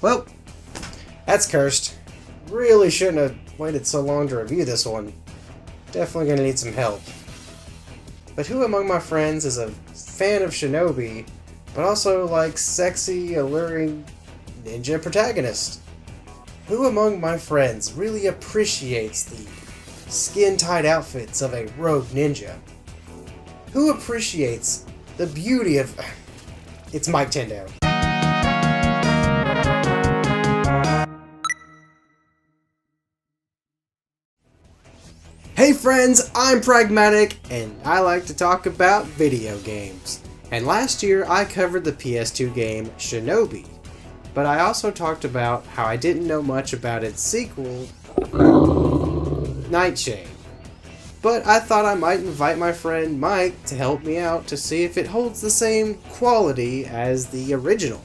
Well, that's cursed. Really shouldn't have waited so long to review this one. Definitely gonna need some help. But who among my friends is a fan of Shinobi, but also likes sexy, alluring ninja protagonist? Who among my friends really appreciates the skin-tight outfits of a rogue ninja? Who appreciates the beauty of... It's Mike Tendo. Hey friends, I'm Pragmatik, and I like to talk about video games. And last year I covered the PS2 game Shinobi, but I also talked about how I didn't know much about its sequel, Nightshade. But I thought I might invite my friend Mike to help me out to see if it holds the same quality as the original.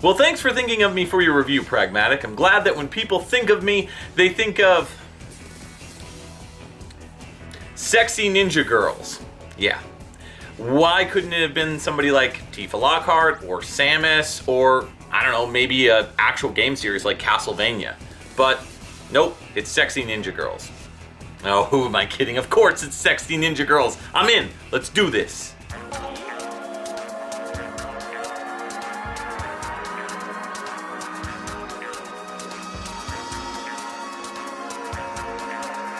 Well, thanks for thinking of me for your review, Pragmatik. I'm glad that when people think of me, they think of sexy ninja girls. Yeah. Why couldn't it have been somebody like Tifa Lockhart or Samus or, I don't know, maybe an actual game series like Castlevania? But nope, it's sexy ninja girls. Oh, who am I kidding? Of course it's sexy ninja girls. I'm in. Let's do this.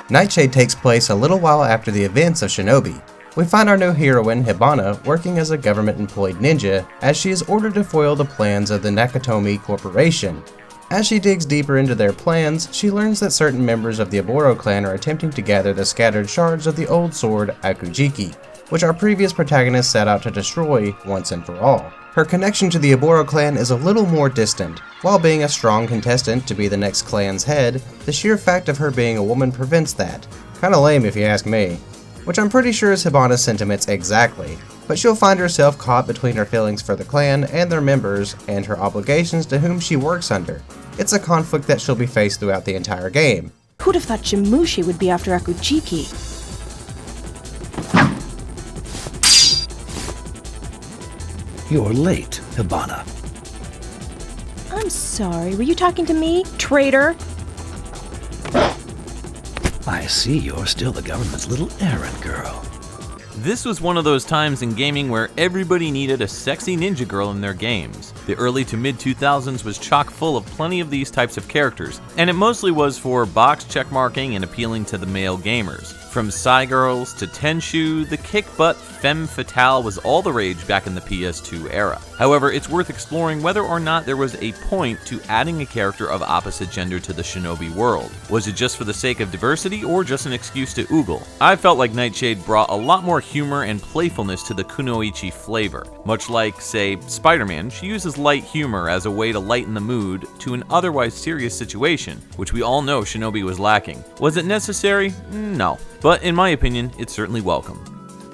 Nightshade takes place a little while after the events of Shinobi. We find our new heroine, Hibana, working as a government-employed ninja as she is ordered to foil the plans of the Nakatomi Corporation. As she digs deeper into their plans, she learns that certain members of the Oboro clan are attempting to gather the scattered shards of the old sword Akujiki, which our previous protagonist set out to destroy once and for all. Her connection to the Oboro clan is a little more distant. While being a strong contestant to be the next clan's head, the sheer fact of her being a woman prevents that. Kinda lame if you ask me. Which I'm pretty sure is Hibana's sentiments exactly, but she'll find herself caught between her feelings for the clan and their members and her obligations to whom she works under. It's a conflict that she'll be faced throughout the entire game. Who'd have thought Shimushi would be after Akujiki? You're late, Hibana. I'm sorry, were you talking to me, traitor? I see you're still the government's little errand girl. This was one of those times in gaming where everybody needed a sexy ninja girl in their games. The early to mid 2000s was chock full of plenty of these types of characters, and it mostly was for box checkmarking and appealing to the male gamers. From Psy Girls to Tenshu, the kick-butt femme fatale was all the rage back in the PS2 era. However, it's worth exploring whether or not there was a point to adding a character of opposite gender to the Shinobi world. Was it just for the sake of diversity or just an excuse to oogle? I felt like Nightshade brought a lot more humor and playfulness to the kunoichi flavor. Much like, say, Spider-Man, she uses light humor as a way to lighten the mood to an otherwise serious situation, which we all know Shinobi was lacking. Was it necessary? No. But in my opinion, it's certainly welcome.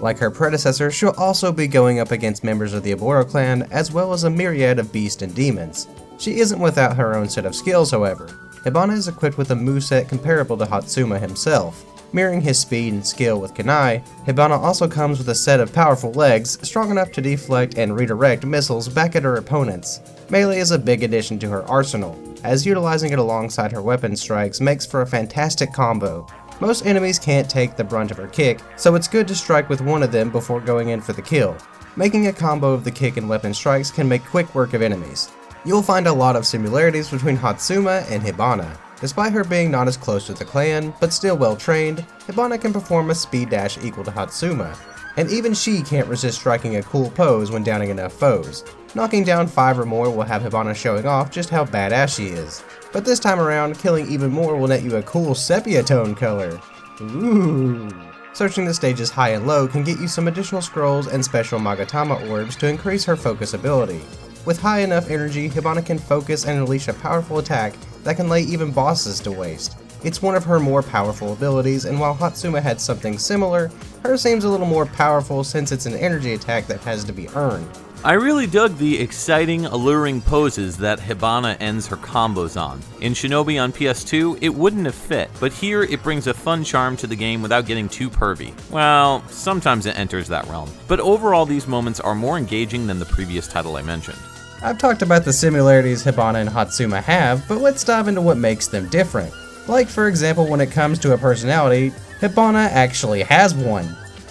Like her predecessor, she'll also be going up against members of the Oboro clan, as well as a myriad of beasts and demons. She isn't without her own set of skills, however. Hibana is equipped with a moveset comparable to Hatsuma himself. Mirroring his speed and skill with Kunai, Hibana also comes with a set of powerful legs, strong enough to deflect and redirect missiles back at her opponents. Melee is a big addition to her arsenal, as utilizing it alongside her weapon strikes makes for a fantastic combo. Most enemies can't take the brunt of her kick, so it's good to strike with one of them before going in for the kill. Making a combo of the kick and weapon strikes can make quick work of enemies. You'll find a lot of similarities between Hatsuma and Hibana. Despite her being not as close to the clan, but still well trained, Hibana can perform a speed dash equal to Hatsuma. And even she can't resist striking a cool pose when downing enough foes. Knocking down 5 or more will have Hibana showing off just how badass she is. But this time around, killing even more will net you a cool sepia tone color. Ooh. Searching the stages high and low can get you some additional scrolls and special Magatama orbs to increase her focus ability. With high enough energy, Hibana can focus and unleash a powerful attack that can lay even bosses to waste. It's one of her more powerful abilities, and while Hatsuma had something similar, hers seems a little more powerful since it's an energy attack that has to be earned. I really dug the exciting, alluring poses that Hibana ends her combos on. In Shinobi on PS2, it wouldn't have fit, but here it brings a fun charm to the game without getting too pervy. Well, sometimes it enters that realm, but overall these moments are more engaging than the previous title I mentioned. I've talked about the similarities Hibana and Hatsuma have, but let's dive into what makes them different. Like for example, when it comes to a personality, Hibana actually has one.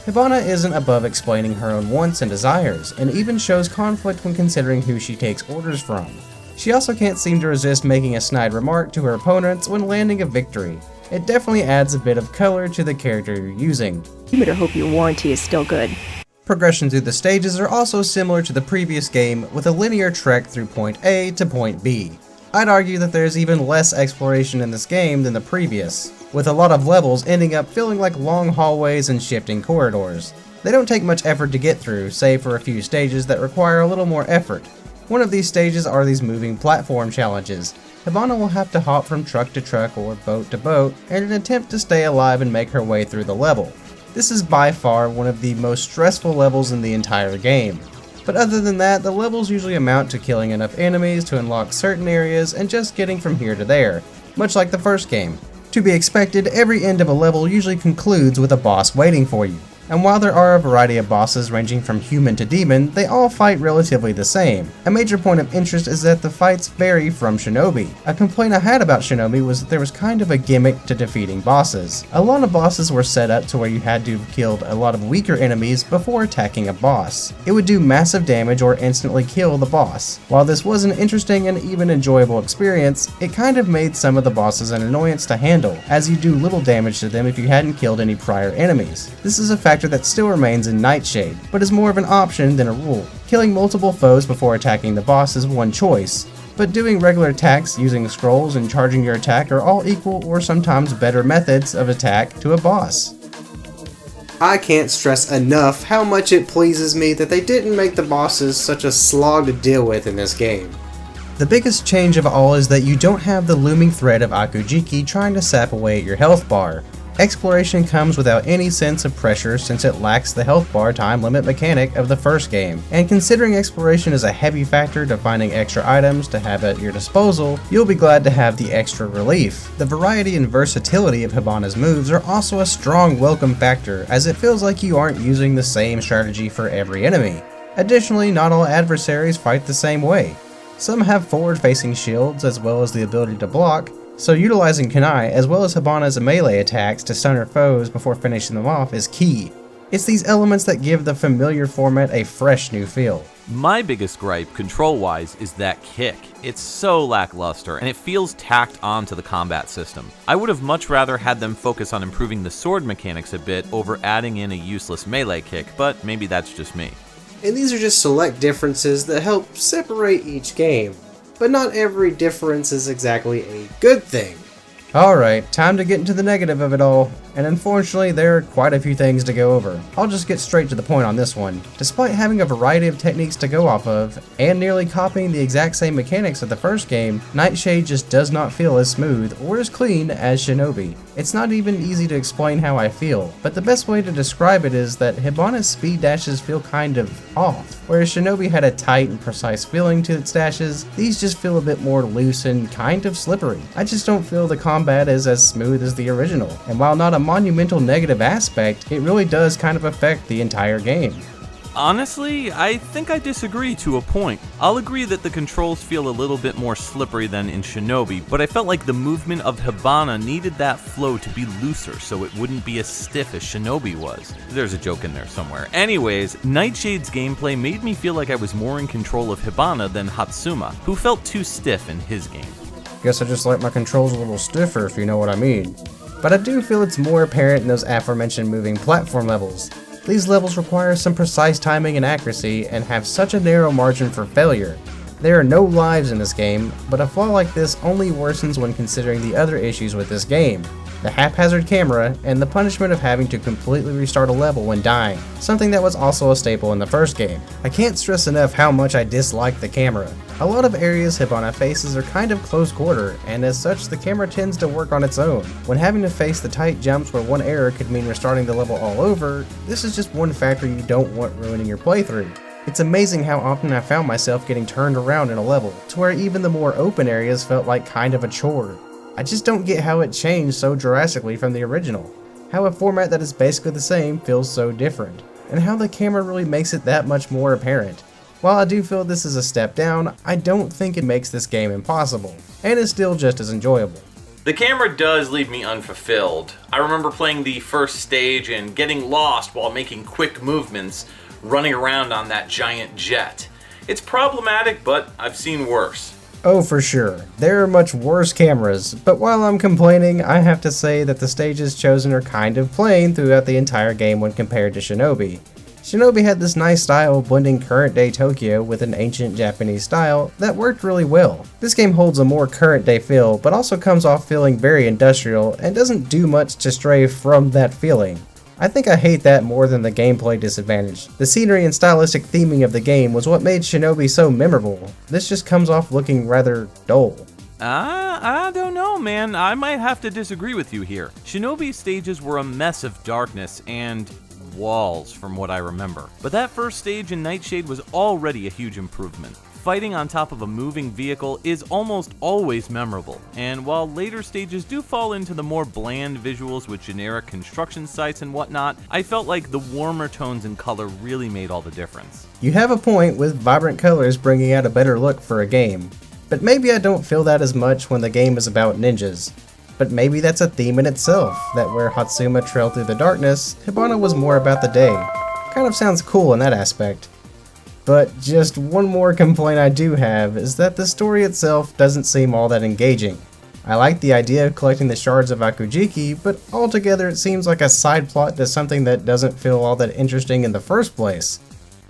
Hibana isn't above explaining her own wants and desires, and even shows conflict when considering who she takes orders from. She also can't seem to resist making a snide remark to her opponents when landing a victory. It definitely adds a bit of color to the character you're using. You better hope your warranty is still good. Progression through the stages are also similar to the previous game, with a linear trek through point A to point B. I'd argue that there's even less exploration in this game than the previous, with a lot of levels ending up feeling like long hallways and shifting corridors. They don't take much effort to get through, save for a few stages that require a little more effort. One of these stages are these moving platform challenges. Hibana will have to hop from truck to truck or boat to boat in an attempt to stay alive and make her way through the level. This is by far one of the most stressful levels in the entire game. But other than that, the levels usually amount to killing enough enemies to unlock certain areas and just getting from here to there, much like the first game. To be expected, every end of a level usually concludes with a boss waiting for you. And while there are a variety of bosses ranging from human to demon, they all fight relatively the same. A major point of interest is that the fights vary from Shinobi. A complaint I had about Shinobi was that there was kind of a gimmick to defeating bosses. A lot of bosses were set up to where you had to have killed a lot of weaker enemies before attacking a boss. It would do massive damage or instantly kill the boss. While this was an interesting and even enjoyable experience, it kind of made some of the bosses an annoyance to handle, as you do little damage to them if you hadn't killed any prior enemies. This is a factor that still remains in Nightshade, but is more of an option than a rule. Killing multiple foes before attacking the boss is one choice, but doing regular attacks, using scrolls, and charging your attack are all equal or sometimes better methods of attack to a boss. I can't stress enough how much it pleases me that they didn't make the bosses such a slog to deal with in this game. The biggest change of all is that you don't have the looming threat of Akujiki trying to sap away at your health bar. Exploration comes without any sense of pressure since it lacks the health bar time limit mechanic of the first game, and considering exploration is a heavy factor to finding extra items to have at your disposal, you'll be glad to have the extra relief. The variety and versatility of Hibana's moves are also a strong welcome factor, as it feels like you aren't using the same strategy for every enemy. Additionally, not all adversaries fight the same way. Some have forward-facing shields as well as the ability to block, so utilizing Kunai as well as Hibana's melee attacks to stun her foes before finishing them off is key. It's these elements that give the familiar format a fresh new feel. My biggest gripe, control-wise, is that kick. It's so lackluster, and it feels tacked onto the combat system. I would have much rather had them focus on improving the sword mechanics a bit over adding in a useless melee kick, but maybe that's just me. And these are just select differences that help separate each game. But not every difference is exactly a good thing. Alright, time to get into the negative of it all, and unfortunately there are quite a few things to go over. I'll just get straight to the point on this one. Despite having a variety of techniques to go off of, and nearly copying the exact same mechanics of the first game, Nightshade just does not feel as smooth or as clean as Shinobi. It's not even easy to explain how I feel, but the best way to describe it is that Hibana's speed dashes feel kind of off. Whereas Shinobi had a tight and precise feeling to its dashes, these just feel a bit more loose and kind of slippery. I just don't feel the combat is as smooth as the original, and while not a monumental negative aspect, it really does kind of affect the entire game. Honestly, I think I disagree to a point. I'll agree that the controls feel a little bit more slippery than in Shinobi, but I felt like the movement of Hibana needed that flow to be looser so it wouldn't be as stiff as Shinobi was. There's a joke in there somewhere. Anyways, Nightshade's gameplay made me feel like I was more in control of Hibana than Hatsuma, who felt too stiff in his game. Guess I just like my controls a little stiffer, if you know what I mean. But I do feel it's more apparent in those aforementioned moving platform levels. These levels require some precise timing and accuracy and have such a narrow margin for failure. There are no lives in this game, but a flaw like this only worsens when considering the other issues with this game. The haphazard camera, and the punishment of having to completely restart a level when dying, something that was also a staple in the first game. I can't stress enough how much I dislike the camera. A lot of areas Hibana faces are kind of close quarter, and as such the camera tends to work on its own. When having to face the tight jumps where one error could mean restarting the level all over, this is just one factor you don't want ruining your playthrough. It's amazing how often I found myself getting turned around in a level, to where even the more open areas felt like kind of a chore. I just don't get how it changed so drastically from the original. How a format that is basically the same feels so different, and how the camera really makes it that much more apparent. While I do feel this is a step down, I don't think it makes this game impossible, and is still just as enjoyable. The camera does leave me unfulfilled. I remember playing the first stage and getting lost while making quick movements, running around on that giant jet. It's problematic, but I've seen worse. Oh, for sure. There are much worse cameras, but while I'm complaining, I have to say that the stages chosen are kind of plain throughout the entire game when compared to Shinobi. Shinobi had this nice style of blending current day Tokyo with an ancient Japanese style that worked really well. This game holds a more current day feel, but also comes off feeling very industrial and doesn't do much to stray from that feeling. I think I hate that more than the gameplay disadvantage. The scenery and stylistic theming of the game was what made Shinobi so memorable. This just comes off looking rather dull. I don't know, man. I might have to disagree with you here. Shinobi's stages were a mess of darkness and walls from what I remember. But that first stage in Nightshade was already a huge improvement. Fighting on top of a moving vehicle is almost always memorable, and while later stages do fall into the more bland visuals with generic construction sites and whatnot, I felt like the warmer tones and color really made all the difference. You have a point with vibrant colors bringing out a better look for a game, but maybe I don't feel that as much when the game is about ninjas. But maybe that's a theme in itself, that where Hatsuma trailed through the darkness, Hibana was more about the day. Kind of sounds cool in that aspect. But just one more complaint I do have is that the story itself doesn't seem all that engaging. I like the idea of collecting the shards of Akujiki, but altogether it seems like a side plot to something that doesn't feel all that interesting in the first place.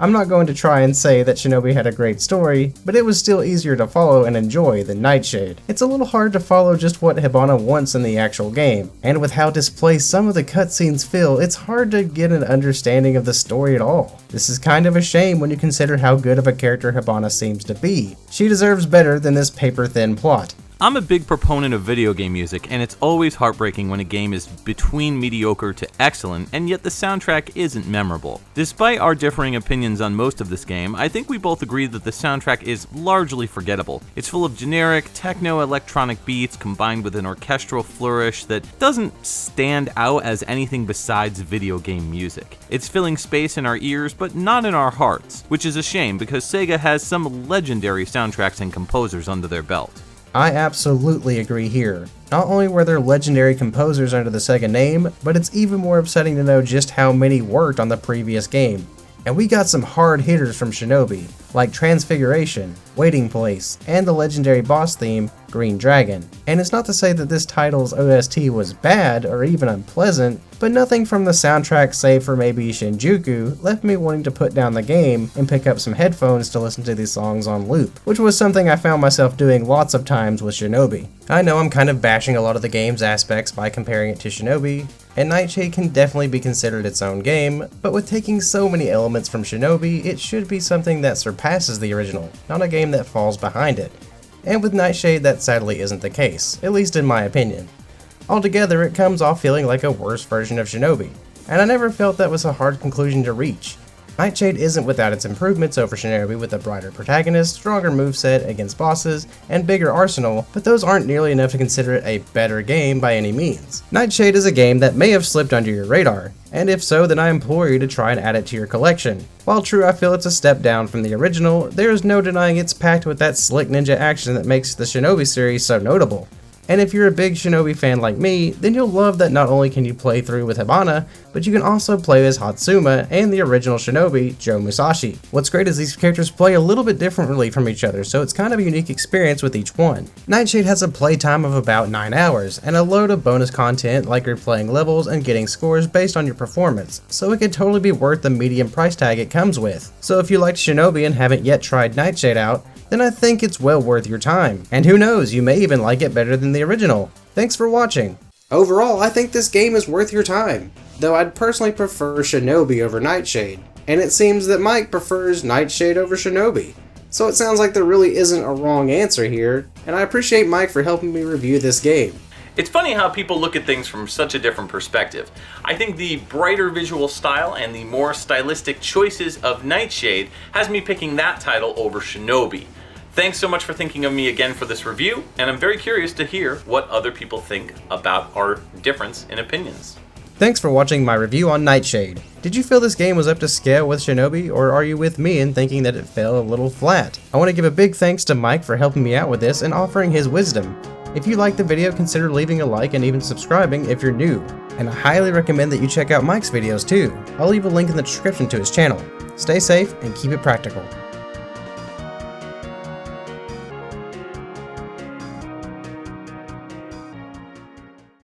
I'm not going to try and say that Shinobi had a great story, but it was still easier to follow and enjoy than Nightshade. It's a little hard to follow just what Hibana wants in the actual game, and with how displaced some of the cutscenes feel, it's hard to get an understanding of the story at all. This is kind of a shame when you consider how good of a character Hibana seems to be. She deserves better than this paper-thin plot. I'm a big proponent of video game music, and it's always heartbreaking when a game is between mediocre to excellent, and yet the soundtrack isn't memorable. Despite our differing opinions on most of this game, I think we both agree that the soundtrack is largely forgettable. It's full of generic, techno-electronic beats combined with an orchestral flourish that doesn't stand out as anything besides video game music. It's filling space in our ears, but not in our hearts, which is a shame because Sega has some legendary soundtracks and composers under their belt. I absolutely agree here. Not only were there legendary composers under the Sega name, but it's even more upsetting to know just how many worked on the previous game. And we got some hard hitters from Shinobi, like Transfiguration, Waiting Place, and the legendary boss theme, Green Dragon. And it's not to say that this title's OST was bad or even unpleasant, but nothing from the soundtrack save for maybe Shinjuku left me wanting to put down the game and pick up some headphones to listen to these songs on loop, which was something I found myself doing lots of times with Shinobi. I know I'm kind of bashing a lot of the game's aspects by comparing it to Shinobi, and Nightshade can definitely be considered its own game, but with taking so many elements from Shinobi, it should be something that surpasses the original, not a game that falls behind it. And with Nightshade, that sadly isn't the case, at least in my opinion. Altogether, it comes off feeling like a worse version of Shinobi, and I never felt that was a hard conclusion to reach. Nightshade isn't without its improvements over Shinobi with a brighter protagonist, stronger moveset against bosses, and bigger arsenal, but those aren't nearly enough to consider it a better game by any means. Nightshade is a game that may have slipped under your radar, and if so, then I implore you to try and add it to your collection. While true I feel it's a step down from the original, there is no denying it's packed with that slick ninja action that makes the Shinobi series so notable. And if you're a big Shinobi fan like me, then you'll love that not only can you play through with Hibana, but you can also play as Hatsuma and the original Shinobi, Joe Musashi. What's great is these characters play a little bit differently from each other, so it's kind of a unique experience with each one. Nightshade has a playtime of about 9 hours, and a load of bonus content like replaying levels and getting scores based on your performance, so it could totally be worth the medium price tag it comes with. So if you liked Shinobi and haven't yet tried Nightshade out, then I think it's well worth your time. And who knows, you may even like it better than the original. Thanks for watching. Overall, I think this game is worth your time, though I'd personally prefer Shinobi over Nightshade, and it seems that Mike prefers Nightshade over Shinobi. So it sounds like there really isn't a wrong answer here, and I appreciate Mike for helping me review this game. It's funny how people look at things from such a different perspective. I think the brighter visual style and the more stylistic choices of Nightshade has me picking that title over Shinobi. Thanks so much for thinking of me again for this review, and I'm very curious to hear what other people think about our difference in opinions. Thanks for watching my review on Nightshade. Did you feel this game was up to scale with Shinobi, or are you with me in thinking that it fell a little flat? I want to give a big thanks to Mike for helping me out with this and offering his wisdom. If you liked the video, consider leaving a like and even subscribing if you're new. And I highly recommend that you check out Mike's videos too. I'll leave a link in the description to his channel. Stay safe and keep it practical.